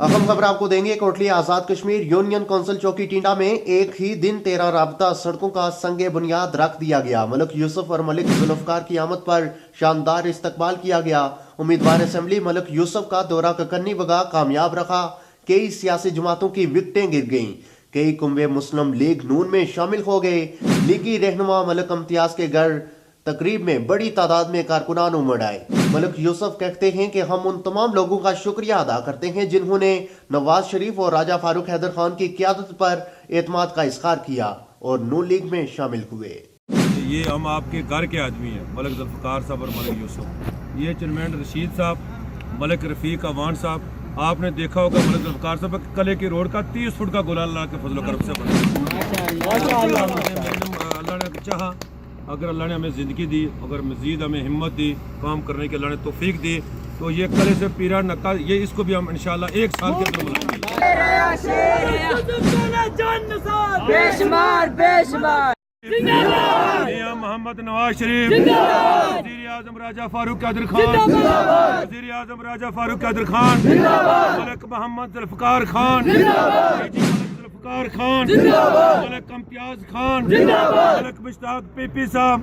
अहम खबर आपको देंगे। कोटली आजाद कश्मीर यूनियन काउंसिल चौकी टिंडा में एक ही दिन 13 राबता सड़कों का संगे बुनियाद रख दिया गया। मलिक यूसुफ और मलिक जुल्फकार की आमद पर शानदार इस्तकबाल किया गया। उम्मीदवार असेंबली मलिक यूसुफ का दौरा ककन्नी बगा कामयाब रखा। कई सियासी जमातों की विकटें गिर गईं। कई कुंबे मुस्लिम लीग नून में शामिल हो गए। लीगी रहनुमा मलिक इम्तियाज के घर तकरीब में बड़ी तादाद में कारकुनान उमड़ आए। मलिक यूसुफ कहते हैं कि हम उन तमाम लोगों का शुक्रिया अदा करते हैं जिन्होंने नवाज शरीफ और राजा फारूक हैदर खान की क़यादत पर एतमाद का इज़हार किया और नून लीग में शामिल हुए। ये हम आपके घर के आदमी हैं, मलिक जुल्फकार साहब और मलिक यूसुफ। ये चेयरमैन रशीद साहब, मलिक रफ़ीक अवान साहब। आपने देखा होगा मलिक जुल्फकार साहब कले की रोड का 30 फुट का गोला अल्लाह के फजल करम से बना। अल्लाह ने चाहा, अगर अल्लाह ने हमें ज़िंदगी दी, अगर मज़ीद हमें हिम्मत दी, काम करने की अल्लाह ने तौफीक दी, तो ये कले से पीरा नक्का, ये इसको भी हम इंशाल्लाह 1 साल के अंदर बुलाएंगे। मोहम्मद नवाज शरीफ, वज़ीर आज़म राजा फारूक हैदर खान, वज़ीर आज़म राजा फारूक हैदर खान, मलिक मोहम्मद जुल्फकार खान, खान, मलिक इम्तियाज खान, मलिक मुश्ताक पीपी साहब।